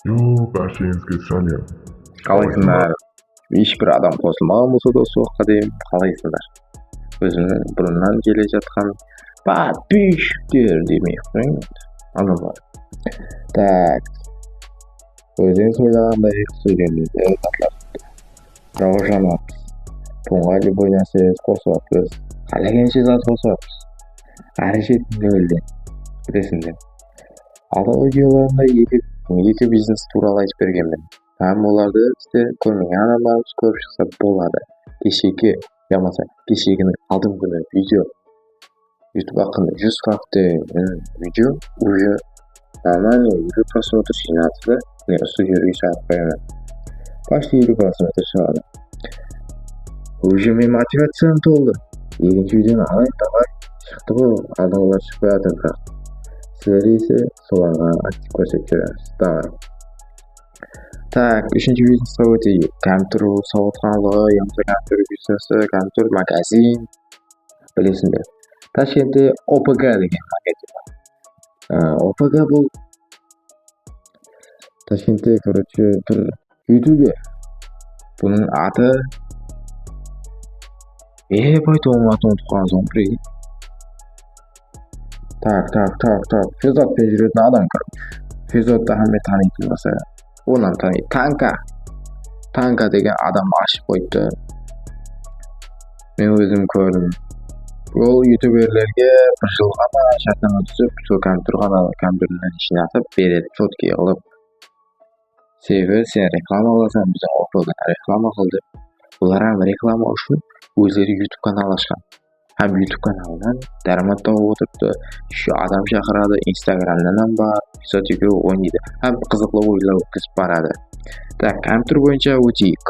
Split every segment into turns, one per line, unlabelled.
Barchangizga salom.
Қалайсыңдар? Ешбір адам қосылмаған болса да соққа дейін қалайсыңдар? Өзімнің бұрыннан келе жатқан подписчиктер демей қойыңыз. Анау бар. Так. Өзіңіз ойлағандай сөйлемімізді тартылады. Раужанат. Бұңға любой нәрсе қосылаппыз. Қалағанша зат қосылаппыз. Әрі жетінде өлден. Білесіңдер. Алдағы видеоларында екі бизнес туралы айтып бергенмін. Һәм оларды сіздер көрмеген адамдарымыз көріп шықса болады. Кешегінің алдын күні видео YouTube ақында 140 видео уже нормально 50 просмотр жинады да, осы жерге шығарып қоямын. Почти 50 просмотр шығады. Уже мен мотивациям толды. Екінші видеоны алайын давай шықты ғой, алдыңғылар шықпай жатыр бірақ. Сіздер есе соларға актив көрсетіп жүресіздер. Так, үшінші бизнесқа өтейік. Компьютер сауатханалығы, компьютер бизнесі, компьютер магазин. Білесіңдер. Ташкентте ОПГ деген магазин бар. ОПГ бұл Ташкентте, короче, бір ютубер. Бұның аты оның атын ұмытып қалған соң бір. Так. Фезотпен жүретін адам, короче. Фезотты hamma taniydi mesela. Ondan tanıydı. Tanka деген адам ашып қойды. Мен өзім көрдім. Ол ютуберлерге бір жылға ма шартнама түсіп, сол компьютердің ішіне атып береді, четкий қылып. Себебі сен реклама қыласың, біздің ОПГ-дан реклама қыл деп. Олар реклама үшін өздері YouTube канал ашқан. Hem YouTube kanalından darmod tauып отырыпты. Еще адам шақырады, Instagram'dan бар, эпизод ойнайды. Hem қызықты ойлар өткізіп барады. Так, компьютер бойынша өтейік.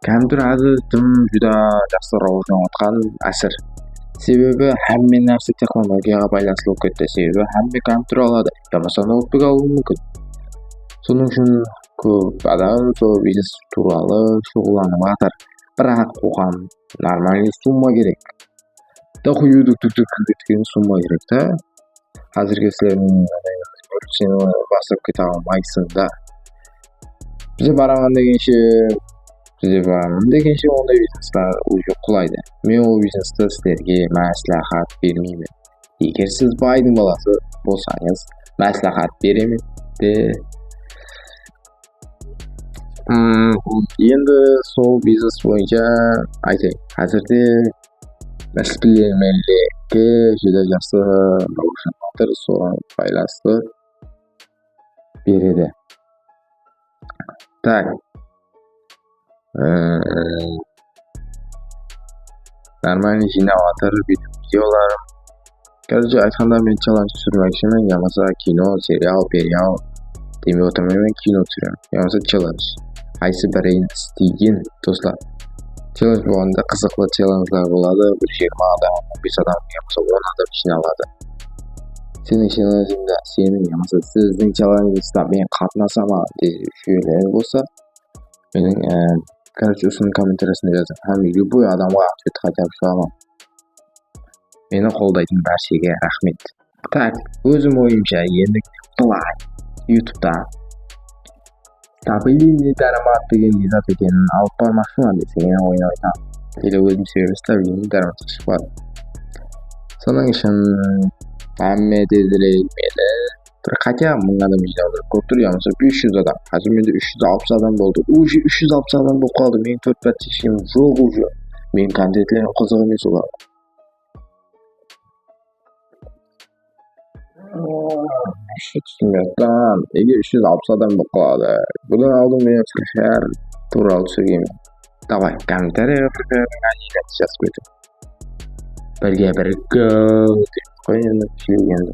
Компьютер қазір тым juda жақсы рауажданып жатқан әсір. Себебі hamma нәрсе технологияға байланысты болып кетті. Себебі hamma компьютер алады, болмаса ноутбук алуы мүмкін. Соның үшін көп адам сол бизнес туралы шұғылданып жатыр. Бірақ оған нормальный сумма керек. Дохуюдuk кеткен сумма керек та. Қазіргі сілердің сені басып кете алмайсың да. Бізде барамын дегенше ондай бизнестер уже құлайды. Мен ол бизнесті сіздерге мәслихат бермеймін. Егер сіз байдың баласы болсаңыз, мәслихат беремін де. Енді сол бизнес бойынша айтайын. Қазірде мәселелерге juda жақсы рауажданып соған байланысты береді. Так. Нормальный жинап жатыр видеоларым. Короче, айтқанда мен челлендж түсірмекшімін, болмаса кино, сериал демей отырмын, мен кино түсіремін. Болмаса челлендж. Қайсы бірін істеген достар. Челлендж болғанда қызықты челленджлар болады. Bir 20 адам, 15 адам, болмаса 10 адам жиналады. Сенің челленджіңде, болмаса сіздің челленджіңізде мен қатынасамын деген жүйелер болса, менің короче осының комментариясында жазыңыз. Һәм любой адамға ответ қайтарып шығамын. Мені қолдайтын баршаға рахмет. Так, өзім ойымша енді былай YouTube'да стабильный дарамат деген зат екенін алып бармақшымын десең ойнайтын. Или өзім себебі стабильный дарамат шықпады. Соның үшін hamma tezірек мені бір хотя 1000 адам жиналды. Көп тұр, болмаса 500 адам. Қазір менде 360 адам болды. Уже 360 адам болып қалды. Менің 4 подписчигім жоқ уже. Менің контентлерім қызық емес оларға. Түсінбейатқан. Неге 360 адам болып қалады? Бұдан алдым мен скрипер туралы түсіргенмін. Давай, комментарийға скрипердің нәтижесі жазып кетіп. Бірге деп қойын енді.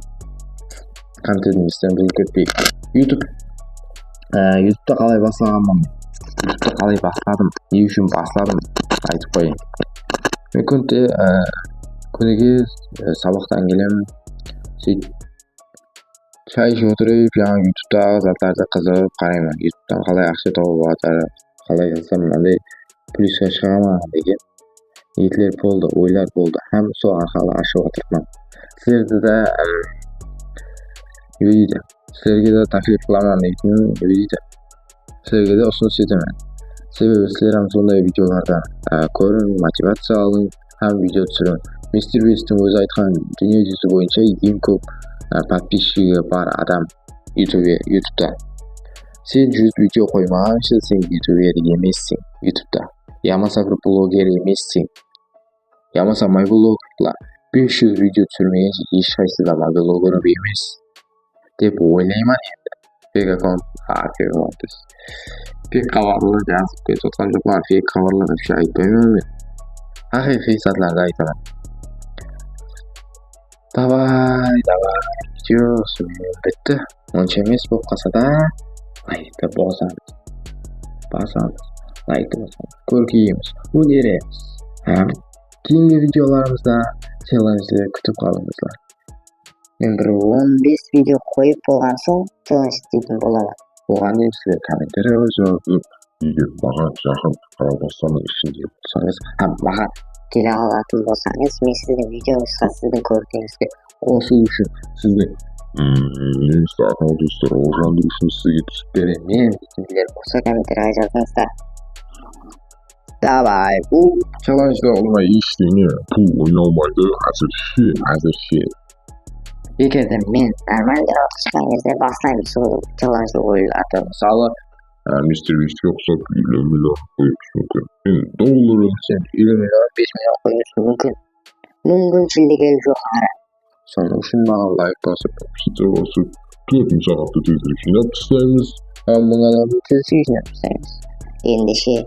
Контентімізден бұл кетпейік. YouTube'да қалай бастағанмын? YouTube'да қалай бастадым? Не үшін бастадым? Айтып қойын. Мен күніге сабақтан келем. Сөйтіп чай ішіп отырып, жаңа YouTube'дағы заттарды қызығып қараймын. YouTube'дан қалай ақша тауып жатыр, қалай жасасам мынандай плюсқа шығамын деген ниеттер болды, ойлар болды. Һәм сол арқылы ашып отырмын. Сіздерді де Sizlarga da taklif qilaman lekin video sizlarga da usunus etaman. Sebebi sizlar ham sonday videolardan ko'ring, motivatsiya oling, ham video tushiring. Mr. Beast'in o'zi aytgan dunyo yuzi bo'yicha eng ko'p подписчиги bor adam YouTube'da. Sen 100 video qo'ymagan ishda sen YouTuber emassin YouTube'da. Yamasa bir bloger emassin. Yamasa mobiloglar 500 video tushirmagan hech qaysida mobilogger emas deb o'ylayman endi. Fake account, fake xabarlar yozib ketayotgan jo'qlar, fake xabarlar bir şey aytmayman men. Haqiqiy satlarda aytaman. Davay, video bitti. Uncha emas bo'lib qolsa-da, like bosamiz. Like bosamiz. Ko'rkiymiz, o'diramiz. Keyingi videolarimizda challenge'lar kutib qolingizlar.
Men bir 15 video qo'yib bo'lgan so'ng challenge dedim bo'laman.
Bo'lgandan sizlar kommentariya yozib,
Егер маған жақын қарабастардың ішінде
bo'lsangiz,
Mаған kela olатын bo'lsangiz, men sizning video nusxasini ko'rgingizga
o'shu uchun
сіздің Instagram достар Олжанды үшін сізге түсіп
beramen.
sizlar bo'lsa kommentariya yozingizlar. Davay, bu
Challenge'da
olmай ештеңе пул ойналмайды әзірше
videoda men normalda chiqqan кезде boshlaymiz shu challenge o'yinlarni.
Мысалы,
мистер Бистке ұқсап миллион қойып мүмкін мен доллары
sen 20 million, 5 million
qo'yish mumkin. Мүмкіншілігі жоғары.
so'ng uchun mаған like bosib,
сөйтіп басып 4 сағатты тезірек жинап тастаймыз.
hammaga
Siz ishni istaymiz. Endişe